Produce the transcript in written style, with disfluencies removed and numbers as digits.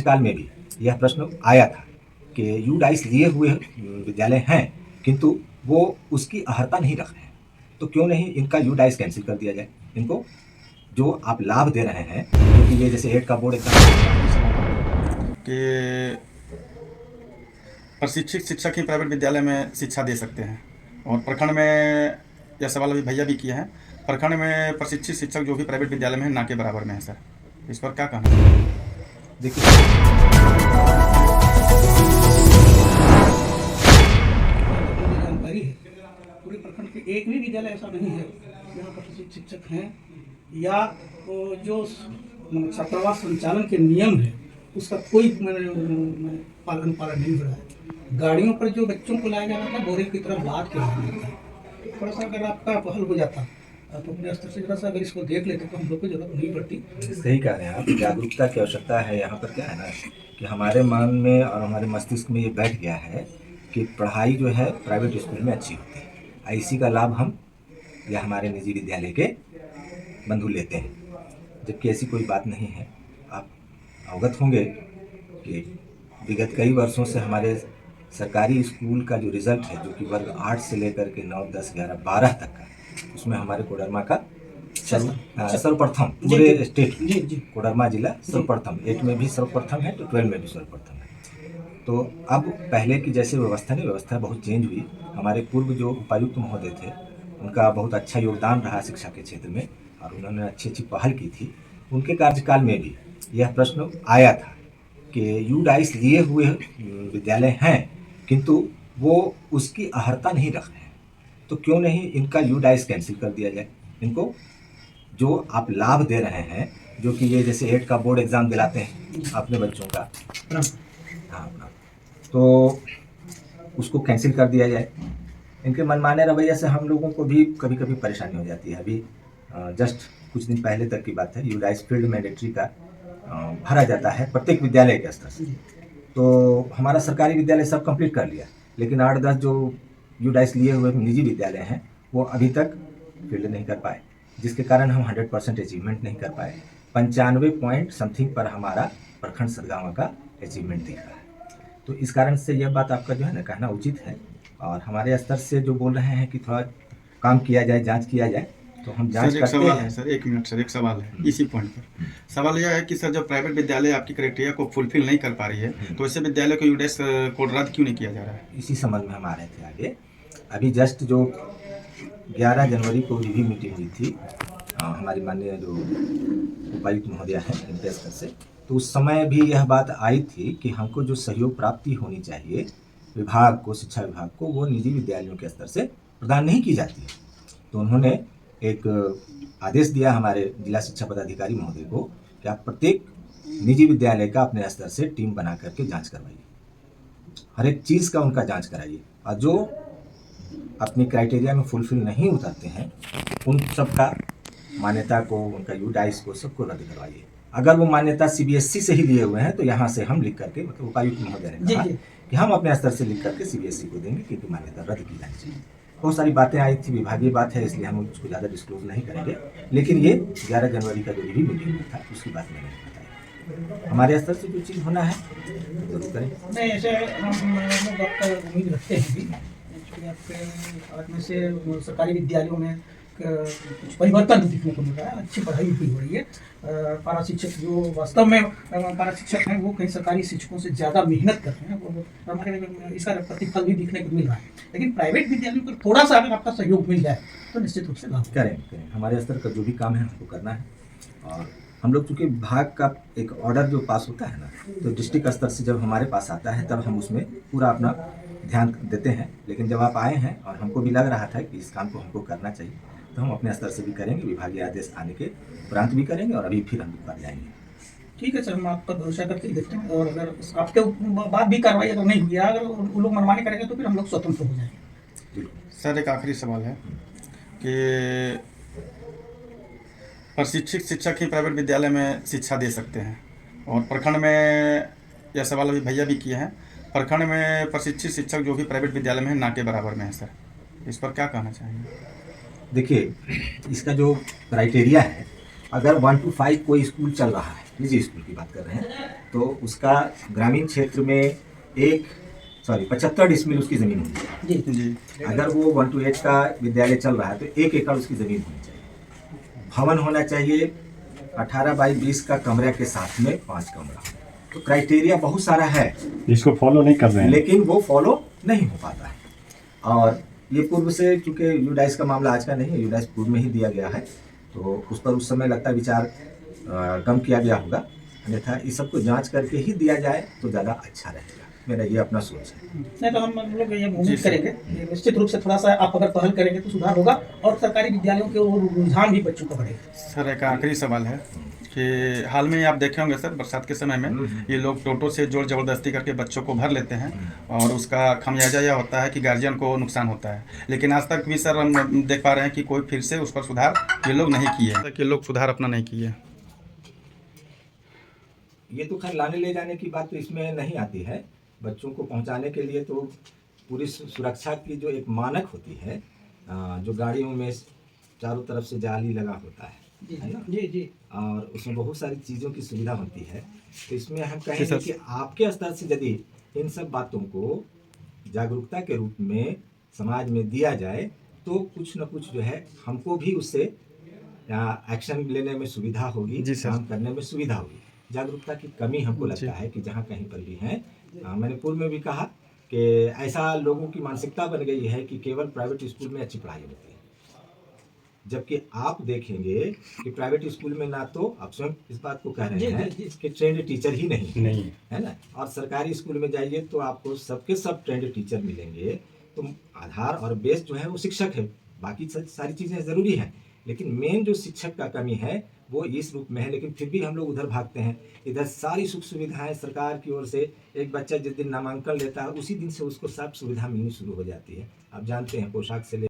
कार्यकाल में भी यह प्रश्न आया था कि यू डाइस लिए हुए विद्यालय हैं किंतु वो उसकी अहर्ता नहीं रख रहे हैं, तो क्यों नहीं इनका यू डाइस कैंसिल कर दिया जाए। इनको जो आप लाभ दे रहे हैं, क्योंकि ये जैसे 8 का बोर्ड एग्जाम कि प्रशिक्षित शिक्षक ही प्राइवेट विद्यालय में शिक्षा दे सकते हैं, और प्रखंड में यह सवाल अभी भैया भी किए हैं, प्रखंड में प्रशिक्षित शिक्षक जो भी प्राइवेट विद्यालय में है ना के बराबर में है सर, इस पर क्या कहना है? देखिए, जानकारी है पूरे प्रखंड के एक भी विद्यालय ऐसा नहीं है जहाँ प्रशिक्षित शिक्षक हैं या जो छात्रावास संचालन के नियम है उसका कोई पालन नहीं हो रहा है। गाड़ियों पर जो बच्चों को लाया जा रहा था बोरे की तरफ लाद के लाया जाता है। थोड़ा सा अगर आपका पहल हो जाता तो अपने स्तर से थोड़ा सा अगर इसको देख लेते तो हम लोग को जरूरत नहीं पड़ती। सही कह रहे हैं आप, जागरूकता की आवश्यकता है। यहाँ पर क्या है ना कि हमारे मन में और हमारे मस्तिष्क में ये बैठ गया है कि पढ़ाई जो है प्राइवेट स्कूल में अच्छी होती है, इसी का लाभ हम या हमारे निजी विद्यालय के बंधु लेते हैं, जबकि ऐसी कोई बात नहीं है। आप अवगत होंगे कि विगत कई वर्षों से हमारे सरकारी स्कूल का जो रिज़ल्ट है, जो कि वर्ग 8 से लेकर के 9, 10, 11, 12 तक का, उसमें हमारे कोडरमा का सर्वप्रथम पूरे स्टेट में कोडरमा जिला सर्वप्रथम, 8 में भी सर्वप्रथम है तो 12 में भी सर्वप्रथम है। तो अब पहले की जैसे व्यवस्था नहीं, व्यवस्था बहुत चेंज हुई। हमारे पूर्व जो उपायुक्त महोदय थे उनका बहुत अच्छा योगदान रहा शिक्षा के क्षेत्र में और उन्होंने अच्छी अच्छी पहल की थी। उनके कार्यकाल में भी यह प्रश्न आया था कि यू डाइस लिए हुए विद्यालय हैं किंतु वो उसकी अहर्ता नहीं रख रहे हैं, तो क्यों नहीं इनका यू डाइस कैंसिल कर दिया जाए। इनको जो आप लाभ दे रहे हैं, जो कि ये जैसे 8 का बोर्ड एग्ज़ाम दिलाते हैं अपने बच्चों का, हाँ, तो उसको कैंसिल कर दिया जाए। इनके मनमाने रवैये से हम लोगों को भी कभी कभी परेशानी हो जाती है। अभी जस्ट कुछ दिन पहले तक की बात है, यू डाइस फील्ड मैंडेटरी का भरा जाता है प्रत्येक विद्यालय के स्तर से। तो हमारा सरकारी विद्यालय सब कंप्लीट कर लिया, लेकिन 8-10 जो यू डाइस लिए हुए निजी विद्यालय हैं वो अभी तक फील्ड नहीं कर पाए, जिसके कारण हम 100% अचीवमेंट नहीं कर पाए। 95 पॉइंट समथिंग पर हमारा प्रखंड सरगावा का अचीवमेंट दिख रहा है। तो इस कारण से यह बात आपका जो है ना कहना उचित है, और हमारे स्तर से जो बोल रहे हैं कि थोड़ा काम किया जाए, जांच किया जाए, तो हम जांच करते हैं। सर 1 मिनट सर, एक सवाल है इसी पॉइंट पर। सवाल यह है कि सर जब प्राइवेट विद्यालय आपकी क्राइटेरिया को फुलफिल नहीं कर पा रही है तो ऐसे विद्यालय को यूडेस कोड रद्द क्यों नहीं किया जा रहा है? इसी संबंध में हम आ रहे थे आगे। अभी जस्ट जो 11 जनवरी को रिव्यू मीटिंग हुई थी हमारी माननीय जो उपायुक्त महोदय हैं इनके स्तर से, तो उस समय भी यह बात आई थी कि हमको जो सहयोग प्राप्ति होनी चाहिए विभाग को, शिक्षा विभाग को, वो निजी विद्यालयों के स्तर से प्रदान नहीं की जाती है। तो उन्होंने एक आदेश दिया हमारे जिला शिक्षा पदाधिकारी महोदय को कि आप प्रत्येक निजी विद्यालय का अपने स्तर से टीम बना करके जांच करवाइए, हर एक चीज़ का उनका जांच कराइए, और जो अपनी क्राइटेरिया में फुलफिल नहीं उतरते हैं उन सब का मान्यता को, उनका यू डाइस को, सबको रद्द करवाइए। अगर वो मान्यता CBSE से ही लिए हुए हैं तो यहाँ से हम लिख करके, मतलब उपायुक्त महोदय ने कहा कि हम अपने स्तर से लिख करके CBSE को देंगे क्योंकि मान्यता रद्द की जानी चाहिए। बहुत सारी बातें आई थी, विभागीय बात है, इसलिए हम उसको ज़्यादा डिस्क्लोज नहीं करेंगे, लेकिन ये 11 जनवरी का जो रिव्यू मीटिंग था उसकी बात मैंने बताई। हमारे स्तर से जो चीज़ होना है जरूर करें। नहीं, ऐसे हम लोग आपका उम्मीद रखते हैं कि आपके भारत में से सरकारी विद्यालयों में कुछ परिवर्तन दिखने को मिल रहा है, अच्छी पढ़ाई भी हो रही है। पारा शिक्षक जो वास्तव में पारा शिक्षक हैं वो कई सरकारी शिक्षकों से ज़्यादा मेहनत कर रहे हैं, वो हमारे इसका प्रतिफल भी दिखने को मिल रहा है। लेकिन प्राइवेट विद्यालयों पर थोड़ा सा अगर आपका सहयोग मिल जाए तो निश्चित रूप से लाभ करें। हमारे स्तर का जो भी काम है हमको करना है, और हम लोग चूँकि विभाग का एक ऑर्डर जो पास होता है ना, तो डिस्ट्रिक्ट स्तर से जब हमारे पास आता है तब हम उसमें पूरा अपना ध्यान देते हैं। लेकिन जब आप आए हैं और हमको भी लग रहा था कि इस काम को हमको करना चाहिए, तो हम अपने स्तर से भी करेंगे, विभागीय आदेश आने के उपरांत भी करेंगे, और अभी फिर हम कर जाएंगे। ठीक है सर, हम आपका भरोसा करके देखते हैं, और अगर आपके बाद भी कार्रवाई अगर नहीं हुई, अगर वो लोग मनमानी करेंगे तो फिर हम लोग स्वतंत्र हो जाएंगे। सर एक आखिरी सवाल है कि प्रशिक्षित शिक्षक ही प्राइवेट विद्यालय में शिक्षा दे सकते हैं, और प्रखंड में यह सवाल अभी भैया भी किए हैं, प्रखंड में प्रशिक्षित शिक्षक जो भी प्राइवेट विद्यालय में है ना के बराबर में है सर, इस पर क्या कहना चाहेंगे? देखिए, इसका जो क्राइटेरिया है, अगर 1 to 5 कोई स्कूल चल रहा है निजी स्कूल की बात कर रहे हैं, तो उसका ग्रामीण क्षेत्र में 75 डिसमिल उसकी ज़मीन होनी चाहिए। जी जी अगर वो 1 to 8 का विद्यालय चल रहा है तो 1 एकड़ उसकी ज़मीन होनी चाहिए। भवन होना चाहिए 18 बाई 20 का कमरे के साथ में 5 कमरा। तो क्राइटेरिया बहुत सारा है, इसको फॉलो नहीं कर रहे हैं। लेकिन वो फॉलो नहीं हो पाता है। और ये पूर्व से, चूँकि यूडाइस का मामला आज का नहीं है, यूडाइस पूर्व में ही दिया गया है, तो उस पर उस समय लगता है विचार कम किया गया होगा। अन्यथा इस सबको जांच करके ही दिया जाए तो ज़्यादा अच्छा रहेगा, मेरा ये अपना सोच है। नहीं तो हम लोग ये उम्मीद करेंगे कि निश्चित रूप से थोड़ा सा आप अगर पहल करेंगे तो सुधार होगा और सरकारी विद्यालयों के ओर रुझान भी बच्चों का बढ़ेगा। सर, एक आखिरी सवाल है कि हाल में आप देखे होंगे सर, बरसात के समय में ये लोग टोटो से जोर ज़बरदस्ती करके बच्चों को भर लेते हैं और उसका खामियाजा यह होता है कि गार्जियन को नुकसान होता है। लेकिन आज तक भी सर हम देख पा रहे हैं कि कोई फिर से उस पर सुधार ये लोग नहीं किए, कि लोग सुधार अपना नहीं किए। ये तो खैर लाने ले जाने की बात तो इसमें नहीं आती है। बच्चों को पहुंचाने के लिए तो पूरी सुरक्षा की जो एक मानक होती है, जो गाड़ियों में चारों तरफ से जाली लगा होता है ना, जी और उसमें बहुत सारी चीज़ों की सुविधा होती है। तो इसमें हम कहेंगे कि आपके स्तर से यदि इन सब बातों को जागरूकता के रूप में समाज में दिया जाए तो कुछ न कुछ जो है हमको भी उससे एक्शन लेने में सुविधा होगी, जी सर। काम करने में सुविधा होगी। जागरूकता की कमी हमको लगता है कि जहाँ कहीं पर भी है, मैंने पूर्व में भी कहा कि ऐसा लोगों की मानसिकता बन गई है कि केवल प्राइवेट स्कूल में अच्छी पढ़ाई होती है, जबकि आप देखेंगे कि प्राइवेट स्कूल में ना तो आप स्वयं इस बात को कह रहे हैं कि ट्रेंड टीचर ही नहीं है ना, और सरकारी स्कूल में जाइए तो आपको सबके सब ट्रेंड टीचर मिलेंगे। तो आधार और बेस जो है वो शिक्षक है, बाकी सारी चीज़ें ज़रूरी हैं, लेकिन मेन जो शिक्षक का कमी है वो इस रूप में है। लेकिन फिर भी हम लोग उधर भागते हैं, इधर सारी सुख सुविधाएं सरकार की ओर से। एक बच्चा जिस दिन नामांकन लेता है उसी दिन से उसको सब सुविधा मिलनी शुरू हो जाती है। आप जानते हैं, पोशाक से